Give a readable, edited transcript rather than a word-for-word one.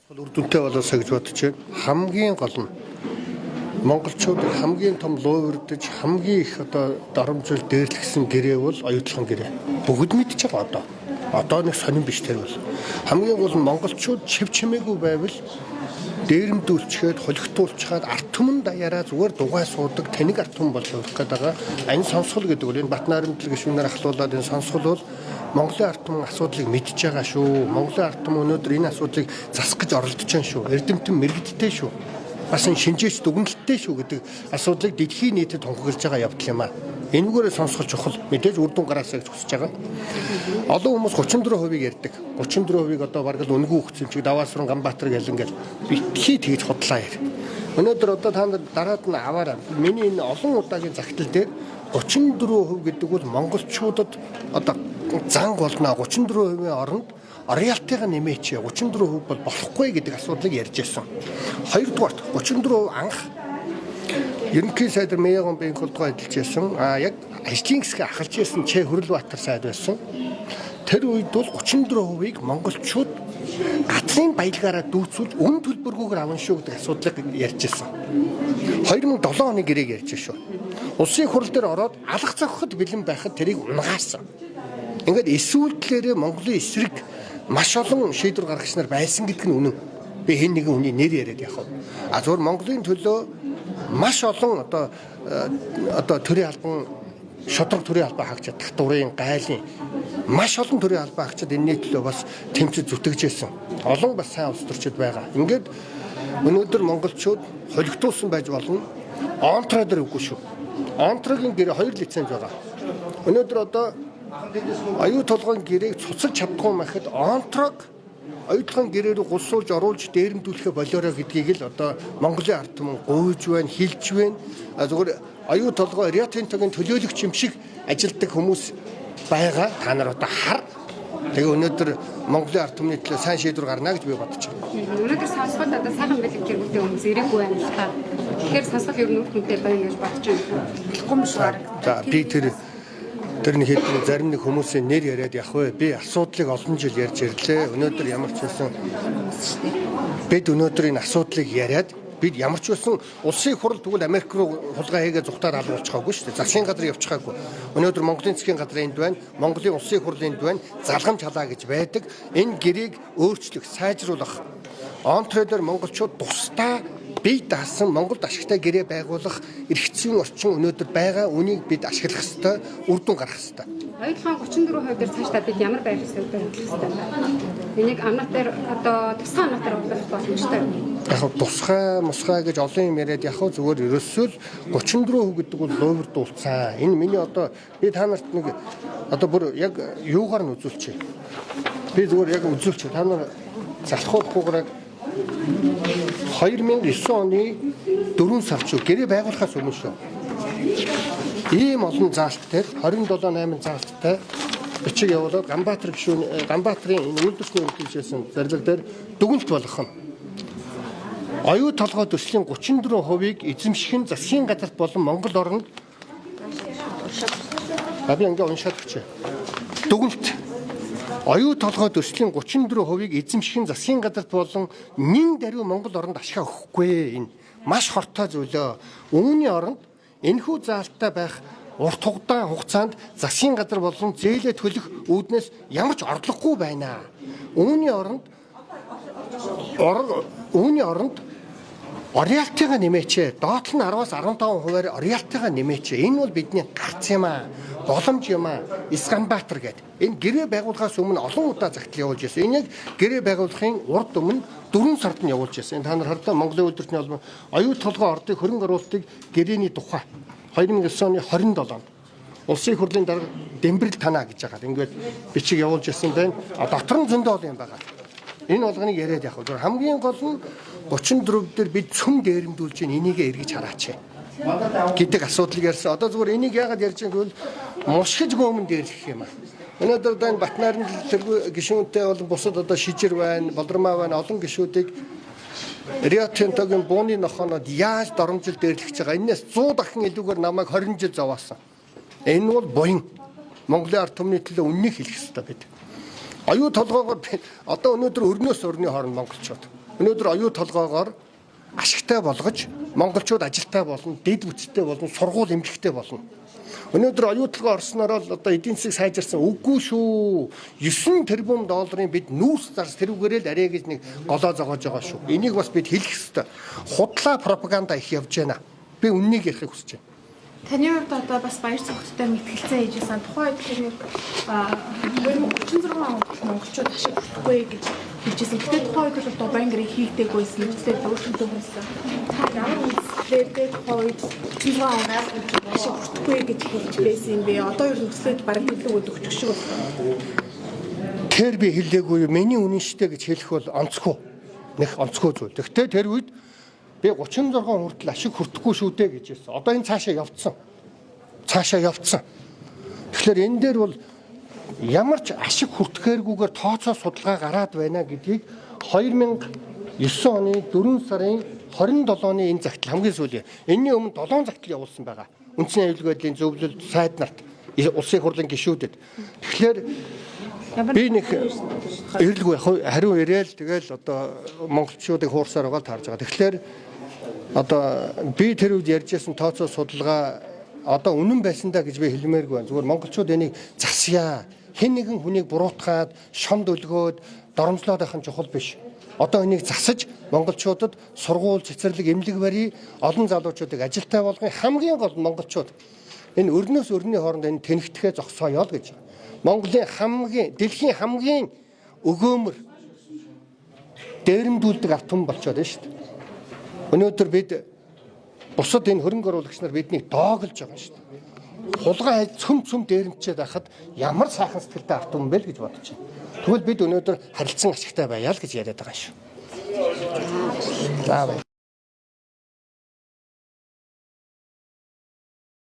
Үрдүнтэй болоосоо гэж бодож байна. Хамгийн гол нь монголчууд хамгийн том луу өрдөж хамгийн их дарамжуул дээрлэгсэн гэрээ бол оюутлахын гэрээ. Бүгд мэдчихэж байгаа одоо нэг сонирн биш тэр бол. Хамгийн гол нь монголчууд чив чимээгүй байвал дээрэмдүүлчихэд холигтуулчаад арт түмэн даяараа зүгээр дугай суудаг тэнэг арт түмэн болж явах гээд байгаа. Энэ сонсгол гэдэг бол энэ Батнаарамтлаг гишүүнээр ахлуулаад энэ сонсгол бол Монголын арт түмэн асуудлыг мэдж байгаа шүү. Монголын арт түмэн өнөөдөр энэ асуудлыг засах гэж оролдож байна шүү. Эрдэмтэн мэрэгдтэй шүү. Бас энэ шинжээч дүгнэлттэй шүү гэдэг асуудлыг дэлхийн нийтэд тунхаглаж байгаа явдал юм аа. Энэгээр сонсгол чухал. Мэдээж үр дүн гараасаа гэж хүсэж байгаа. Олон хүмүүс 34% ярьдаг. 34% одоо бараг л үнгүй хөгцсөн чиг Даваасран Ганбаатар гэл ингээл битгий тэгж худлаа яар. Өнөөдөр одоо та нар дараад нь аваараа. Миний энэ олон удаагийн загтал дээр 34% гэдэг бол монголчуудад одоо зан болно. 34%-ийн оронд роялтигаа нэмээч. 34% бол болохгүй гэдэг асуудлыг ярьж байсан. Хоёрдугаарт 34% анх ерөнхий сайдар Мэягон Бэнк холдгоо эдэлж байсан. Яг ажлын хэсгээ ахалж байсан Чэ Хөрлбаатар сайд байсан. Тэр үед бол 34%-ийг монголчууд газрын баялгаараа дүүцүүл үн төлбөргүйгээр авна шүү гэдэг асуудлыг ярьж байсан. 2007 оны гэрээг ярьж шүү. Улсын хурал дээр ороод алга зохиход бэлэн байхад тэрийг унгаасан. Ингээд эсвүүлдлээрээ Монголын эсрэг маш олон шийдвэр гаргагч нар байсан гэдэг нь үнэн. Би хэн нэгэн хүний нэр яриад явах. Зүгээр Монголын төлөө маш олон одоо төрийн албан шодрог төрийн албаа хаагч татврын гайлын маш олон төрийн албаа хаагчид энэний төлөө бас тэмцэж зүтгэжсэн. Олон бас сайн улс төрчид байгаа. Ингээд өнөөдөр монголчууд холигтуулсан байж болно. Онтройдер үгүй шүү. Онтрогийн гэрээ 2 лиценз байгаа. Өнөөдөр одоо аюу толгойн гэрээг цуцалж чадахгүй махад онтрог оюутлахын гэрээр гулсуулж оруулж дээрэмдүүлэхэ болоорой гэдгийг л одоо Монголын ард түмэн гуйж байна, хилж байна. Зүгээр аюу толгой Риатинтогийн төлөөлөгч юм шиг ажилтдаг хүмүүс байгаа. Та нар одоо хар. Тэгээ өнөөдөр Монголын ард түмний төлөө сайн шийдвэр гарна гэж би бодож байна. Өнөөдөр сонсгол одоо сайхан бэлэг гэргүүтэй хүмүүс ирээгүй байна л та. Тэгэхээр сонсгол ер нь үр дүнтэй байна гэж бодож байна. Болохгүй юм шиг байна. За би тэр нэг хэдэн зарим нэг хүмүүсийн нэр яриад явах вэ? Би асуудлыг олон жил ярьж ирлээ. Өнөөдөр ямар ч байсан бид өнөөдөр энэ асуудлыг яриад бид ямар ч байсан улсын хурал тэгвэл Америк руу хулгай хийгээ зүхтаар алуулчихаагүй шүү дээ. Засгийн газар явчихаагүй. Өнөөдөр Монголын засгийн газар энд байна. Монголын улсын хурал энд байна. Залгамж халаа гэж байдаг. Энэ гэрээг өөрчлөх, сайжруулах. Онтройдер монголчууд тусдаа бие даасан Монголд ашигтай гэрээ байгуулах эрхцэн орчин өнөөдөр байгаа. Үнийг бид ашиглах ёстой, үр дүн гаргах ёстой. Оюутлахын 34% дээр цаашдаа бид ямар байх ёстой вэ? Энийг амнат дээр одоо тусгай амнат дээр оруулах боломжтой. Яг тусгай гэж олон юм яриад яг зүгээр ерөөсөө л 34% гэдэг бол луйвар дуулцсан. Энэ миний одоо би та нарт нэг одоо бүр яг юугаар нь үзүүлчихье. Би зүгээр яг үзүүлчихье. Та нар залхуулахгүйгээр 2009 оны 4 сар шүү гэрээ байгуулахаас өмнө шүү. Ийм олон заалттай 27-8 заалттай бичиг явуулаад Ганбаатарын энэ үйлдвэрчний үйлдвэрчсэн зэрлэг дээр дүгнэлт болгох нь. Оюу толгой төслийн 34%-ийг эзэмших нь засгийн газарт болон Монгол оронд би ингээ уншаад өгчээ. Дүгнэлт оюу толгой төслийн 34%-ийг эзэмших нь засгийн газарт болон нин даруй Монгол оронд ашиг өгөхгүй. Энэ маш хортой зүйлөө. Үүний оронд энэхүү заалттай байх урт хугацаанд засгийн газар болон зээлээ төлөх үүднээс ямар ч орлогогүй байна. Үүний оронд роялтигаа нэмээч. Доотл нь 10-аас 15%-аар роялтигаа нэмээч. Энэ бол бидний гарц юм аа. Боломж юм аа. Ганбаатар гэдэг. Энэ гэрээ байгуулахаас өмнө олон удаа загтал явуулж байсан. Энэ яг гэрээ байгуулахын урд өмнө 4 сард нь явуулж байсан. Та нар хардаа Монголын үйлдвэрчний холбоо оюу толгой ордыг хөрөнгө оруулалтыг гэрээний тухай 2009 оны 27-нд улсын хурлын дарга Дэмбэрэл танаа гэж байгаа. Ингээд бичиг явуулж байсан байна. Дотор нь зөндөө юм байгаа. Энэ болгоныг яриад явах. Хамгийн гол нь 34 дээр бид цөм дээрэмдүүлж энийг эргэж хараач гэдэг асуудлыг ярьсан. Одоо зүгээр энийг яагаад ярьж байгаа гэвэл мушгиж гомн дээрлэх юм аа. Өнөөдөр энэ Батнаарамтлаг гишүүнтэй бол бусад одоо Шижир байна, Болдормаа байна, олон гишүүдийг Риатинтогийн бууны нохонод яаж доромжил дээрлэж байгаа. Энээс 100 дахин илүүгээр намайг 20 жил зовоосон. Энэ бол буян. Монголын ард түмний төлөө үннийг хэлэх ёстой бид. Оюу толгоогоор одоо өнөөдөр өрнөөс өрний хооронд монголчууд Өнөөдөр оюу толгоогоор ашигтай болгож монголчууд ажилтай болно, дэд бүтцтэй болно, сургууль эмгэгтэй болно. Өнөөдөр оюу толгой орсноор л одоо эдийн засаг сайжирсан үгүй шүү. 9 тэрбум долларын бид нүүрс зарс тэрүүгээрээ л арай гэж нэг голоо зогоож байгаа шүү. Энийг бас бид хэлэх ёстой. Худлаа пропаганда их явж байна. Би үннийг ярихыг хүсэж байна. Таны хувьд одоо бас баяр цогцтой мэтгэлцээ хийжсэн. Тухайн үед тэр 2036 онд монголчууд ашиг хүртэхгүй гэж хэлжсэн. Гэхдээ тухайн үед бол Баянгэр хийгдэггүйсэн. Нэгдэлтэй өөрчлөлтөө болсон. Ямар үсгээр тухайн үед 36 онд ашиг хүртэхгүй гэж хэлж байсан юм бэ? Одоо ер нь төслөд бараг хэлдэг өгчих шиг байна. Тэр би хэлээгүй юу? Миний үнэн штэй гэж хэлэх бол онцгүй. Нэг онцгүй зүйл. Гэхдээ тэр үед би 36 хүртэл ашиг хүртэхгүй шүү дээ гэж хэлсэн. Одоо энэ цаашаа явцсан. Тэгэхээр энэ дээр бол ямар ч ашиг хүртэхээргүйгээр тооцоо судалгаа гараад байна гэдгийг 2009 оны 4 сарын 27-ны энэ загтал хамгийн сүүлийн. Энэний өмнө 7 загтал явуулсан байгаа. Үндэсний аюулгүй байдлын зөвлөлд сайд нарт улсын хурлын гишүүдэд. Тэгэхээр би нэг эрэлгүй хариу ирээл тэгэл одоо монголчуудыг хуурсаар байгаа таарж байгаа. Тэгэхээр одоо би тэр үед ярьжсэн тооцоо судалгаа одоо үнэн байсандаа гэж би хэлмээргүй байна. Зүгээр монголчууд энийг засъя. Хэн нэгэн хүнийг буруутгаад, шомд өлгөөд, доромжлоод байх нь чухал биш. Одоо энийг засаж монголчуудад сургууль, цэцэрлэг, эмнэлэг барий, олон залуучуудыг ажилтай болгохын хамгийн гол монголчууд энэ өрнөөс өрний хооронд энэ тэнэгдэхээ зогсооё л гэж. Монголын дэлхийн хамгийн өгөөмөр дээрэмдүүлдэг автом болчиход байна шүү дээ. Өнөөдөр бид бусад энэ хөрөнгө оруулагч нар биднийг доогөлж байгаа шүү дээ. Хулгай цөм дээрэмчээд байхад ямар сайхан сэтгэлтэй автом бэ л гэж бодож байна. Тэгвэл бид өнөөдөр харилцан ашигтай байя л гэж яриад байгаа шүү. За бай.